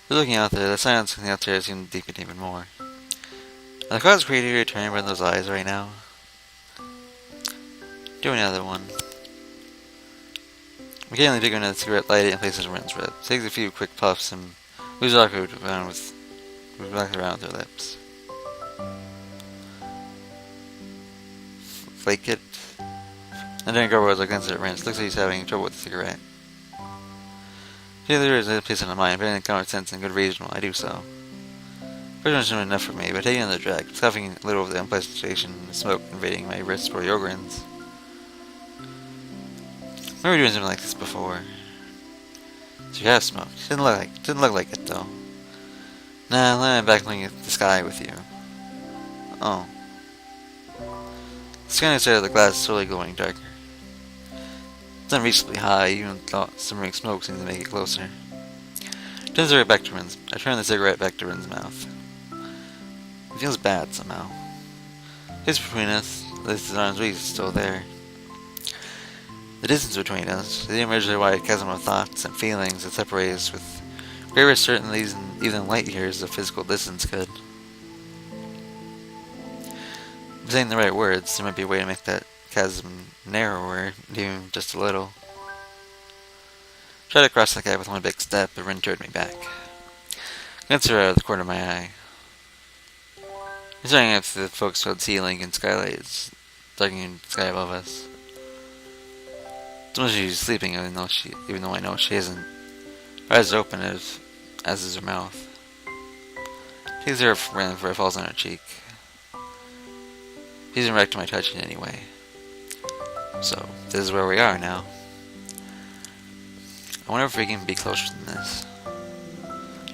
But looking out there, the silence on the outside seemed to deepen even more. Are the clouds crazy returning from those eyes right now? Do another one. Occasionally pick another cigarette, light it, and place it around its lips. Takes a few quick puffs and moves awkward around with around with her lips. Flake it. And then Garbo like against it rinse. Looks like he's having trouble with the cigarette. The other is a place in my mind, but in common sense and good reason why I do so. First one's enough for me, but taking another drag, scuffing a little over the unpleasant sensation and the smoke invading my wrists or organs. I remember doing something like this before. So you have smoked. Didn't look like it though. Nah, I'm back looking at the sky with you. Oh. The sky inside of the glass is slowly glowing darker. It's unreasonably high, even thought simmering smoke seems to make it closer. I turn the cigarette back to Rin's mouth. It feels bad somehow. It's between us, at least the arm's reach is still there. The distance between us, the immeasurably wide chasm of thoughts and feelings that separate us with greater certainties than even light years of physical distance could. If saying the right words, there might be a way to make that chasm narrower, even just a little. Tried to cross the gap with one big step, but Rin turned me back. Glanced her out of the corner of my eye. I'm staring at the focus-filled ceiling and skylights, darkening the sky above us. It's almost she's sleeping, even though I know she isn't. Her eyes are open as is her mouth. She takes her Rin before it falls on her cheek. She doesn't react to my touch in any way. So, this is where we are now. I wonder if we can be closer than this.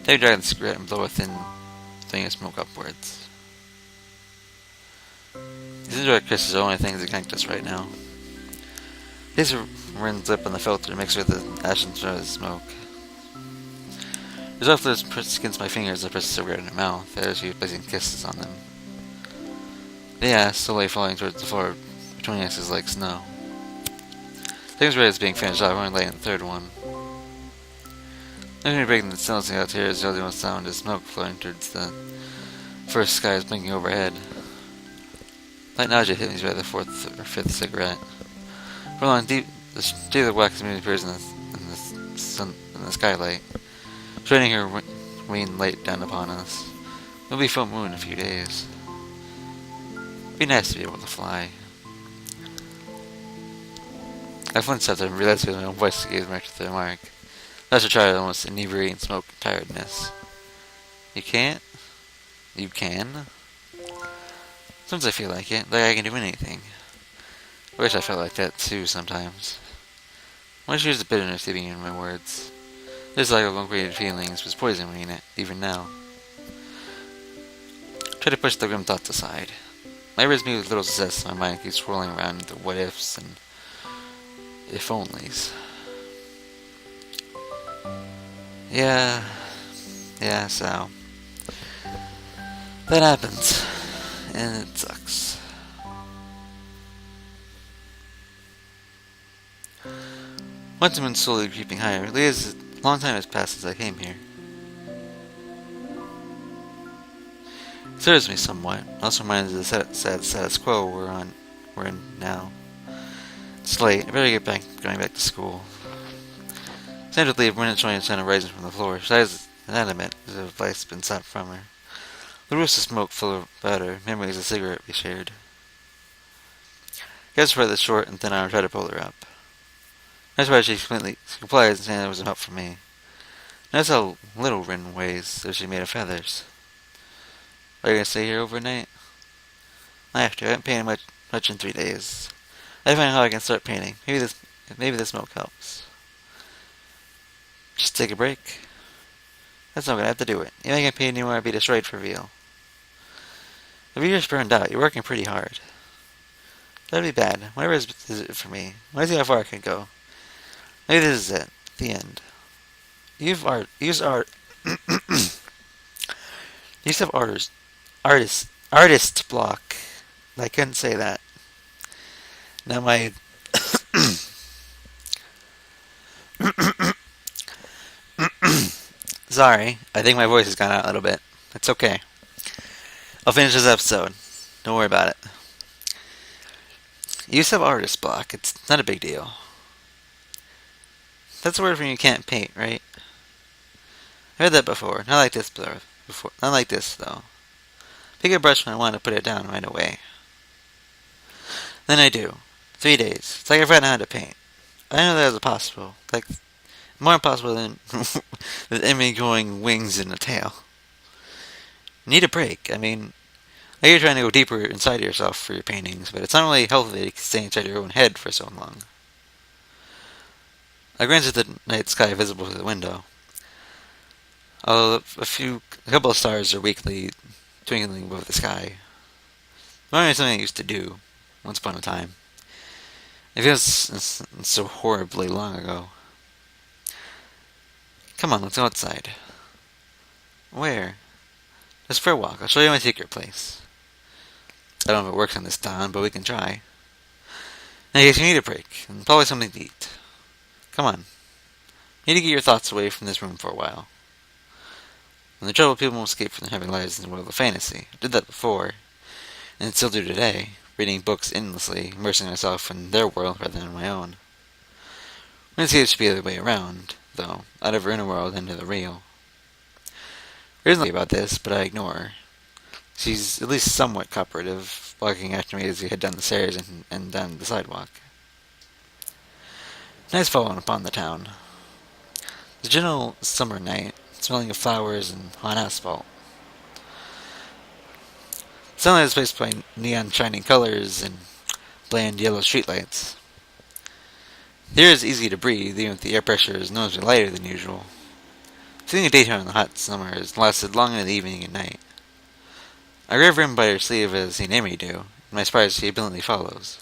Take a drag of the cigarette and blow a thin thing of smoke upwards. These indirect kisses are the only things that connect us right now. Place Rin's lip on the filter mixed with the ash and the smoke. There's often pressed against my fingers as I press the cigarette in her mouth, as she was placing kisses on them. The ass slowly falling towards the floor between us is like snow. Things ready as being finished off, we're only laying the third one. Looking breaking the stillness out here is the only sound is smoke flowing towards the first skies blinking overhead. Light nausea hit me by the fourth or fifth cigarette. For a long deep the shade of the wax moon appears in the skylight, shining her green light down upon us. It'll be full moon in a few days. It'd be nice to be able to fly. I flinched after and realized my own voice gave me to the remark. That's a try almost inebriating smoke and tiredness. You can't? You can? Sometimes I feel like it, like I can do anything. I wish I felt like that too sometimes. I wish there's the bitterness sleeping in my words. This lack of uncreated feelings was poisoning it, even now. Try to push the grim thoughts aside. My words meet with little success, my mind keeps swirling around the what ifs and if onlys. Yeah, so that happens, and it sucks. Once I'm slowly creeping higher, a long time has passed since I came here. It serves me somewhat. It also reminds me of the status quo we're in now. It's late. I better get going back to school. Tentatively, a minute showing the sun rising from the floor. She is inanimate, as if life's been sucked from her. The roofs of smoke fill about her, memories of the cigarette we shared. I guess for the short and thin arm, try to pull her up. That's why she complies and saying it wasn't help for me. Notice how little Rin weighs, though she's made of feathers. Are you gonna stay here overnight? I have to. I haven't painted much in 3 days. I find how I can start painting. Maybe the smoke helps. Just take a break. That's not gonna have to do it. You ain't gonna paint anymore. I'd be destroyed for real. If you're just burned out, you're working pretty hard. That'd be bad. Whatever is it for me. Let's see how far I can go. Maybe this is it. The end. Use art. Use have artist block. I couldn't say that. Now my Sorry, I think my voice has gone out a little bit. It's okay. I'll finish this episode. Don't worry about it. You used to have artist block. It's not a big deal. That's a word for when you can't paint, right? I heard that before. Not like this, before. Not like this, though. Pick a brush when I want to put it down right away. Then I do. 3 days. It's like I forgot how to paint. I know that was possible. Like, more impossible than with Emmy growing wings and a tail. Need a break. I mean, I know you're trying to go deeper inside of yourself for your paintings, but it's not really healthy to stay inside your own head for so long. I glanced at the night sky visible through the window. Although a couple of stars are weakly twinkling above the sky. Reminding me of something I used to do once upon a time. It feels so horribly long ago. Come on, let's go outside. Where? Just for a walk. I'll show you my secret place. I don't know if it works on this town, but we can try. In case you need a break, and probably something to eat. Come on. You need to get your thoughts away from this room for a while. When the trouble, people won't escape from their heavy lives in the world of fantasy. I did that before, and still do today, reading books endlessly, immersing myself in their world rather than my own. I see it should be the other way around, though, out of her inner world into the real. There isn't nothing about this, but I ignore her. She's at least somewhat cooperative, walking after me as we head down the stairs and down the sidewalk. Night's fallen upon the town. It's a gentle summer night, smelling of flowers and hot asphalt. Sunlight is placed by neon shining colors and bland yellow streetlights. The air is easy to breathe, even if the air pressure is noticeably lighter than usual. Feeling a daytime in the hot summer has lasted long into the evening and night. I grab him by her sleeve as seen Amy do, and my surprise she obediently follows.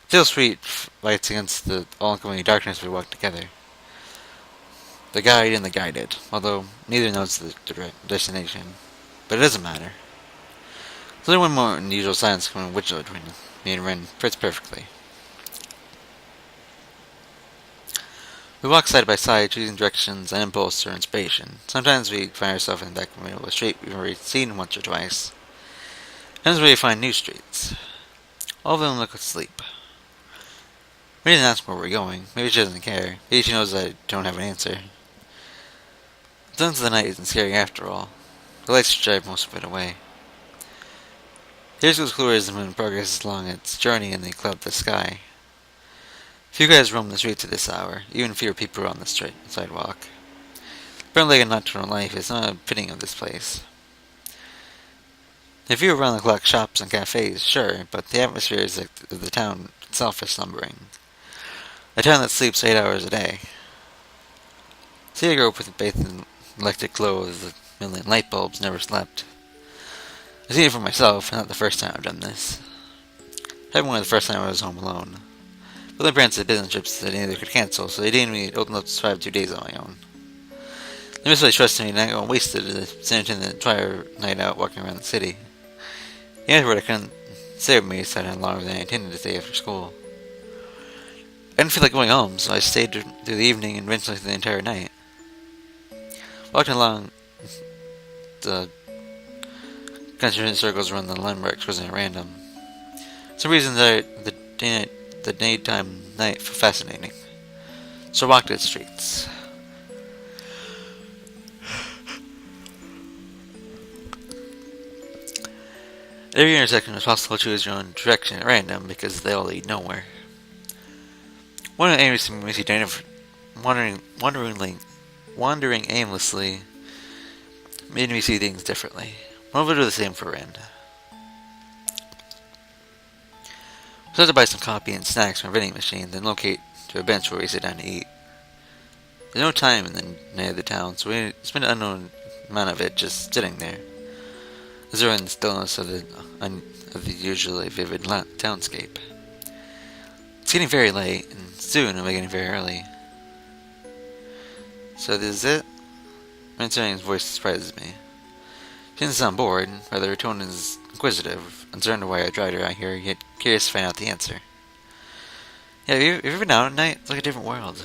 Still sweet fights against the all-encompassing darkness we walk together. The guide and the guided, although neither knows the direct destination. But it doesn't matter. There's only one more unusual silence coming which between me and Ren fits perfectly. We walk side by side, choosing directions and impulse or inspiration. Sometimes we find ourselves in the back of a street we've already seen once or twice. Sometimes we find new streets. All of them look asleep. We didn't ask where we're going. Maybe she doesn't care. Maybe she knows I don't have an answer. The tones of the night isn't scary after all. The lights drive most of it away. Here's goes clear as the moon progresses along its journey in the cloudless sky. Few guys roam the streets at this hour, even fewer people on the sidewalk. Apparently a nocturnal life is not fitting of this place. There are few around-the-clock shops and cafes, sure, but the atmosphere of the town itself is slumbering. A town that sleeps 8 hours a day. See a girl with bathed in electric glow of the million light bulbs never slept. I've seen it for myself, and not the first time I've done this. Having one the first time I was home alone. But my parents had business trips that neither could cancel, so they deemed me old enough to survive 2 days on my own. They must really trusted me not going wasted to send the entire night out walking around the city. The afterward I couldn't stay with me, so I had longer than I intended to stay after school. I didn't feel like going home, so I stayed through the evening and eventually through the entire night. Walking along the concentrated circles around the landmarks wasn't random. For some reason the daytime night felt fascinating. So I walked its streets. At every intersection it was possible to choose your own direction at random because they all lead nowhere. One of Amy's messy wandering aimlessly made me see things differently. One would do the same for Ren. We had to buy some coffee and snacks from a vending machine, then locate to a bench where we sit down to eat. There's no time in the night of the town, so we spent an unknown amount of it just sitting there, observing the stillness of the usually vivid townscape. It's getting very late, and soon it'll be getting very early. So this is it? Ren's voice surprises me. She doesn't sound bored, rather her tone is inquisitive, uncertain why I dragged her out here, yet curious to find out the answer. Yeah, have you ever been out at night? It's like a different world.